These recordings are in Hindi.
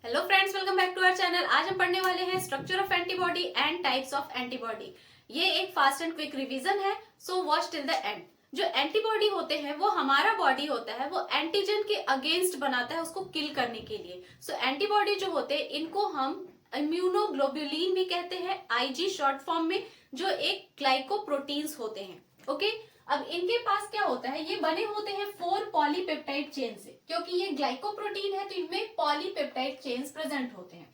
Hello friends, welcome back to our channel. आज हम पढ़ने वाले हैं structure of antibody and types of antibody. ये एक फास्ट एंड क्विक रिवीजन है, so watch till the end. जो एंटीबॉडी होते हैं वो हमारा बॉडी होता है, वो एंटीजन के अगेंस्ट बनाता है उसको किल करने के लिए। सो एंटीबॉडी जो होते हैं इनको हम इम्यूनोग्लोबुलिन भी कहते हैं, आईजी शॉर्ट फॉर्म में, जो एक ग्लाइकोप्रोटीन्स होते हैं। ओके, अब इनके पास क्या होता है, ये बने होते हैं 4 पॉलीपेप्टाइड चेन से। क्योंकि ये ग्लाइकोप्रोटीन है तो इनमें पॉलीपेप्टाइड चेन्स प्रेजेंट होते हैं।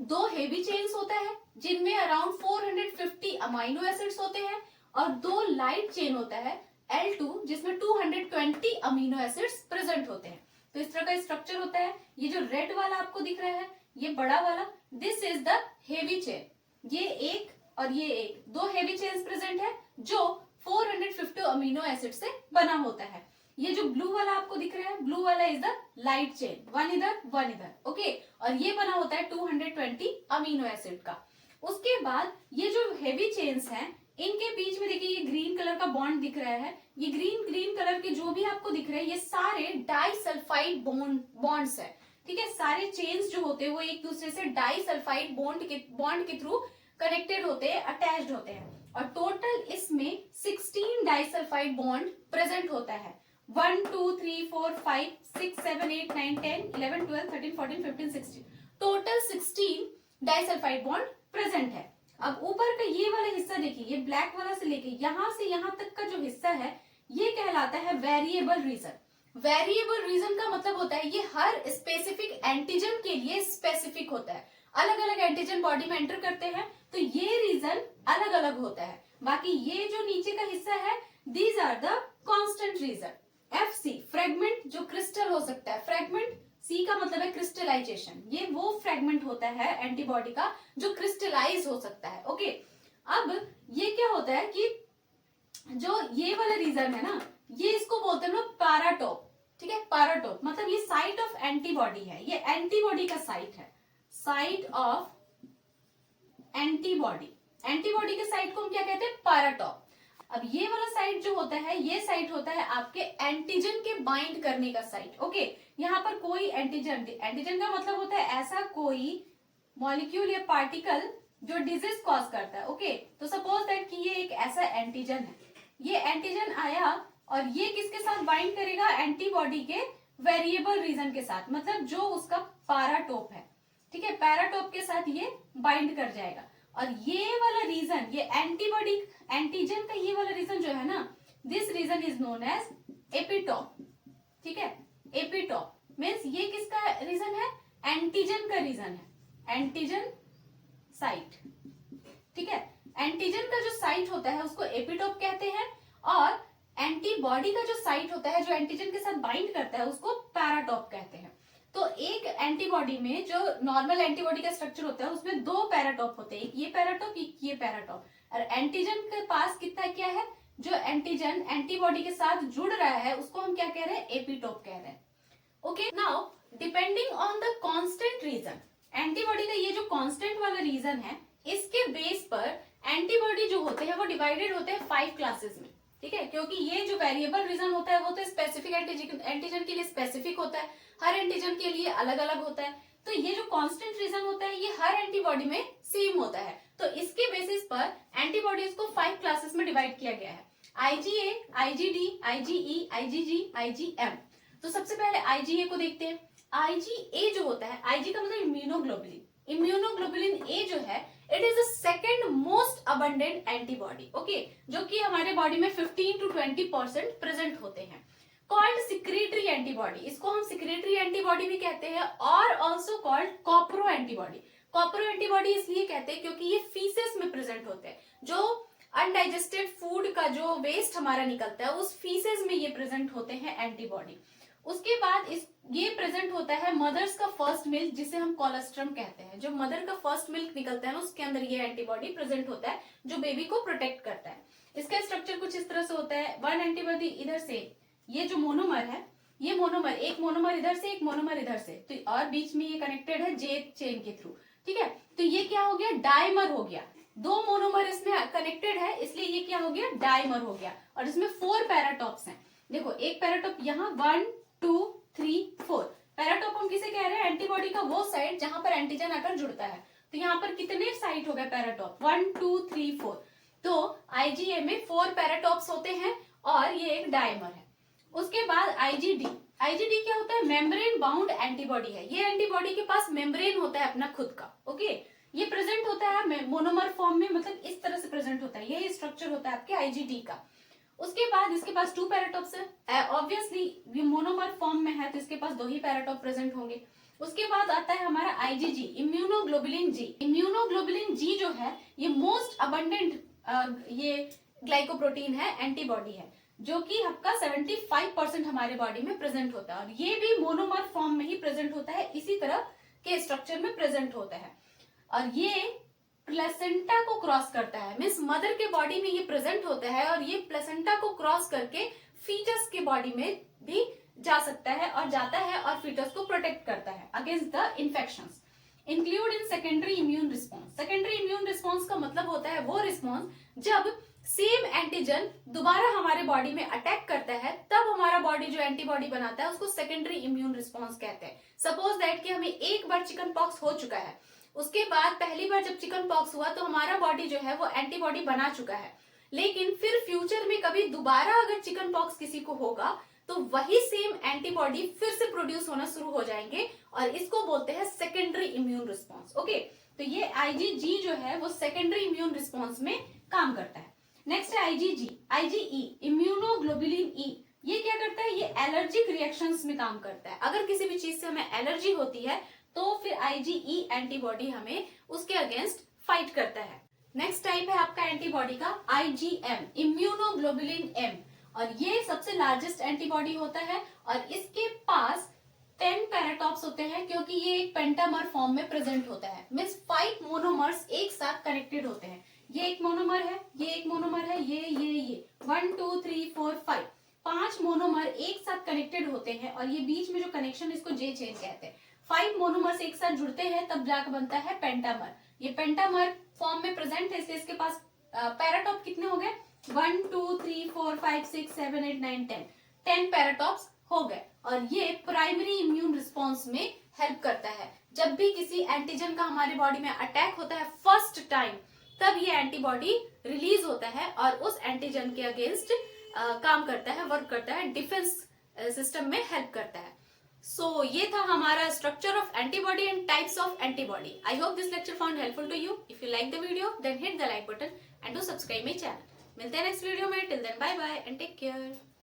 2 हेवी चेन्स होता है जिनमें अराउंड 450 अमाइनो एसिड्स होते हैं, और 2 लाइट चेन होता है L2 जिसमें 220 अमीनो एसिड्स प्रेजेंट होते हैं। तो इस तरह का स्ट्रक्चर होता है। ये जो रेड वाला आपको दिख रहा है, ये बड़ा वाला, this is the heavy chain. ये एक और ये एक, 2 हेवी चेन्स प्रेजेंट है जो 450 अमीनो एसिड से बना होता है। ये जो ब्लू वाला आपको दिख रहा है, ब्लू वाला is the light chain, one इधर ओके, और ये बना होता है 220 अमीनो एसिड का। उसके बाद ये जो हेवी चेन्स हैं इनके बीच में देखिए ये ग्रीन कलर का बॉन्ड दिख रहा है। ये ग्रीन कलर के जो भी आपको दिख रहे हैं ये सारे डाइसल्फाइड बॉन्ड्स है। ठीक है, सारे चेन्स जो होते हैं वो एक दूसरे से डाइसल्फाइड बॉन्ड के थ्रू कनेक्टेड होते हैं, अटैच्ड होते हैं। और टोटल इसमें 16 डाइसल्फाइड बॉन्ड प्रेजेंट होता है। 1 2 3 4 5 6 7 8 9 10 11 12 13 14 15 16, टोटल 16 डाइसल्फाइड बॉन्ड प्रेजेंट है। अब ऊपर का ये वाला हिस्सा देखिए, ये ब्लैक वाला से लेके यहां से यहां तक का जो हिस्सा है ये कहलाता है वेरिएबल रीजन। वेरिएबल रीजन का मतलब होता है ये हर स्पेसिफिक एंटीजन के लिए स्पेसिफिक होता है। अलग अलग एंटीजन बॉडी में एंटर करते हैं तो ये रीजन अलग अलग होता है। बाकी ये जो नीचे का हिस्सा है, these are the constant region. FC fragment, जो क्रिस्टल हो सकता है, फ्रेगमेंट C का मतलब है क्रिस्टलाइजेशन। ये वो फ्रेगमेंट होता है एंटीबॉडी का जो क्रिस्टलाइज हो सकता है। ओके, अब ये क्या होता है कि जो ये वाला रीजन है ना, ये इसको बोलते हैं लोग पैराटोप। ठीक है, पैराटोप मतलब ये साइट ऑफ एंटीबॉडी है, ये एंटीबॉडी का साइट है, साइट ऑफ एंटीबॉडी। एंटीबॉडी के साइट को हम क्या कहते हैं, पैराटोप। अब ये वाला साइट जो होता है, ये साइट होता है आपके एंटीजन के बाइंड करने का साइट। ओके, यहाँ पर कोई एंटीजन का मतलब होता है ऐसा कोई मॉलिक्यूल या पार्टिकल जो डिजीज कॉज करता है। ओके, तो सपोज दैट कि ये एक ऐसा एंटीजन है, ये एंटीजन आया और ये किसके साथ बाइंड करेगा, एंटीबॉडी के वेरिएबल रीजन के साथ, मतलब जो उसका पैराटोप है। ठीक है, पैराटोप के साथ ये बाइंड कर जाएगा। और ये वाला रीजन, ये एंटीबॉडी एंटीजन का ये वाला रीजन जो है ना, this region is known as epitope. ठीक है, एपिटोप मीन्स ये किसका रीजन है, एंटीजन का रीजन है, एंटीजन साइट। ठीक है, एंटीजन का जो साइट होता है उसको एपिटोप कहते हैं, और एंटीबॉडी का जो साइट होता है जो एंटीजन के साथ बाइंड करता है उसको पैराटोप कहते हैं। तो एक एंटीबॉडी में जो नॉर्मल एंटीबॉडी का स्ट्रक्चर होता है उसमें 2 पैराटोप होते हैं, एक ये पैराटोप, एक ये पैराटोप। और एंटीजन के पास कितना क्या है, जो एंटीजन एंटीबॉडी के साथ जुड़ रहा है उसको हम क्या कह रहे हैं, एपिटोप कह रहे हैं। Okay, now depending on the constant reason, antibody का ये जो कांस्टेंट वाला रीजन है इसके बेस पर एंटीबॉडी जो होते हैं वो डिवाइडेड होते हैं 5 क्लासेस में। ठीक है, क्योंकि ये जो वेरिएबल रीजन होता है वो तो स्पेसिफिक एंटीजन के लिए स्पेसिफिक होता है, हर एंटीजन के लिए अलग अलग होता है। तो ये जो कांस्टेंट रीजन होता है ये हर एंटीबॉडी में सेम होता है। तो इसके बेसिस पर एंटीबॉडीज को 5 क्लासेस में डिवाइड किया गया है, IgA, IgD, IgE, IgG, IgM। तो सबसे पहले IgA को देखते हैं। IgA जो होता है, IG का मतलब इम्यूनोग्लोबुलिन। इम्यूनोग्लोबुलिन A जो है, it is the second most abundant antibody. Okay, जो कि हमारे बॉडी में 15 to 20% प्रेजेंट होते हैं। कॉल्ड सिक्रेटरी एंटीबॉडी, इसको हम सिक्रेटरी एंटीबॉडी भी कहते हैं, और ऑल्सो कॉल्ड कॉपरो एंटीबॉडी। कॉपरो एंटीबॉडी इसलिए कहते हैं क्योंकि ये फीसेस में प्रेजेंट होते हैं। जो अनडाइजेस्टेड फूड का जो वेस्ट हमारा निकलता है उस फीसेस में ये प्रेजेंट होते हैं एंटीबॉडी। उसके बाद ये प्रेजेंट होता है मदर्स का फर्स्ट मिल्क, जिसे हम कोलेस्ट्रम कहते हैं। जो मदर का फर्स्ट मिल्क निकलता है ना उसके अंदर ये एंटीबॉडी प्रेजेंट होता है जो बेबी को प्रोटेक्ट करता है। इसका स्ट्रक्चर कुछ इस तरह से होता है, 1 एंटीबॉडी इधर से, ये जो मोनोमर है, ये मोनोमर, एक मोनोमर इधर से, एक मोनोमर इधर से, तो और बीच में ये कनेक्टेड है J चेन के थ्रू। ठीक है, तो ये क्या हो गया, डायमर हो गया। 2 मोनोमर इसमें कनेक्टेड है इसलिए ये क्या हो गया, डायमर हो गया। और इसमें 4 पैराटॉप्स हैं। देखो एक पैराटॉप यहाँ, 1 2 3 4 पैराटॉप हम किसे कह रहे हैं? एंटीबॉडी का वो साइट जहां पर एंटीजन आकर जुड़ता है। तो यहाँ पर कितने साइट हो गए पैराटॉप? 1 2 3 4। तो आईजीए में 4 पैराटॉप्स होते हैं और ये एक डायमर है। उसके बाद आईजीडी। आईजीडी क्या होता है? मेम्ब्रेन बाउंड एंटीबॉडी है। ये एंटीबॉडी के पास मेम्ब्रेन होता है अपना खुद का। ओके, ये प्रेजेंट होता है मोनोमर फॉर्म में, मतलब इस तरह से प्रेजेंट होता है। यही स्ट्रक्चर होता है आपके आईजीडी का। उसके बाद इसके पास 2 पैराटॉप्स है। ऑब्वियसली ये मोनोमर फॉर्म में है तो इसके पास 2 ही पैराटॉप प्रेजेंट होंगे। उसके बाद आता है हमारा IgG, immunoglobulin G. Immunoglobulin G जो है ये मोस्ट अबंडेंट ये ग्लाइकोप्रोटीन है, एंटीबॉडी है, जो कि आपका 75% हमारे बॉडी में प्रेजेंट होता है। और ये भी मोनोमर फॉर्म में ही प्रेजेंट होता है, इसी तरह के स्ट्रक्चर में प्रेजेंट होता है। और ये प्लेसेंटा को क्रॉस करता है, मीन्स मदर के बॉडी में ये प्रेजेंट होता है और ये प्लेसेंटा को क्रॉस करके फीटस के बॉडी में भी जा सकता है और जाता है और फीटस को प्रोटेक्ट करता है against the infections. Include in secondary immune response. Secondary immune response का मतलब होता है वो रिस्पॉन्स जब सेम एंटीजन दोबारा हमारे बॉडी में अटैक करता है, तब हमारा बॉडी जो एंटीबॉडी बनाता है उसको सेकेंडरी इम्यून रिस्पॉन्स कहते हैं। सपोज दैट कि हमें एक बार चिकन पॉक्स हो चुका है, उसके बाद पहली बार जब चिकन पॉक्स हुआ तो हमारा बॉडी जो है वो एंटीबॉडी बना चुका है, लेकिन फिर फ्यूचर में कभी दोबारा अगर चिकन पॉक्स किसी को होगा तो वही सेम एंटीबॉडी फिर से प्रोड्यूस होना शुरू हो जाएंगे और इसको बोलते हैं सेकेंडरी इम्यून रिस्पॉन्स। ओके, तो ये आईजीजी जो है वो सेकेंडरी इम्यून रिस्पॉन्स में काम करता है। नेक्स्ट है आईजीजी, आईजीई, इम्यूनोग्लोबुलिन ई। ये क्या करता है? ये एलर्जिक रिएक्शंस में काम करता है। अगर किसी भी चीज से हमें एलर्जी होती है तो फिर आईजीई एंटीबॉडी हमें उसके अगेंस्ट फाइट करता है। नेक्स्ट टाइप है आपका एंटीबॉडी का आईजीएम, इम्यूनोग्लोबुलिन एम। और ये सबसे लार्जेस्ट एंटीबॉडी होता है और इसके पास 10 पैराटॉप्स होते हैं, क्योंकि ये एक पेंटामर फॉर्म में प्रेजेंट होता है। मीन्स 5 मोनोमर्स एक साथ कनेक्टेड होते हैं। ये एक मोनोमर है, ये एक मोनोमर है, ये 1 2 3 4 5 5 मोनोमर एक साथ कनेक्टेड होते हैं और ये बीच में जो कनेक्शन इसको जे चेन कहते हैं। 5 मोनोमर्स एक साथ जुड़ते हैं तब जाकर बनता है पेंटामर। ये पेंटामर फॉर्म में प्रेजेंट है, इसलिए इसके पास पैराटॉप कितने हो गए? 1 2 3 4 5 6 7 8 9 10 पैराटॉप्स हो गए। और ये प्राइमरी इम्यून रिस्पॉन्स में हेल्प करता है। जब भी किसी एंटीजन का हमारे बॉडी में अटैक होता है फर्स्ट टाइम, तब ये एंटीबॉडी रिलीज होता है और उस एंटीजन के अगेंस्ट काम करता है, वर्क करता है, डिफेंस सिस्टम में हेल्प करता है। सो ये था हमारा structure of antibody and types of antibody. I hope this lecture found helpful to you. If you like the video then hit the like button and do subscribe my channel. मिलते हैं नेक्स्ट वीडियो में। Till then bye bye and take care.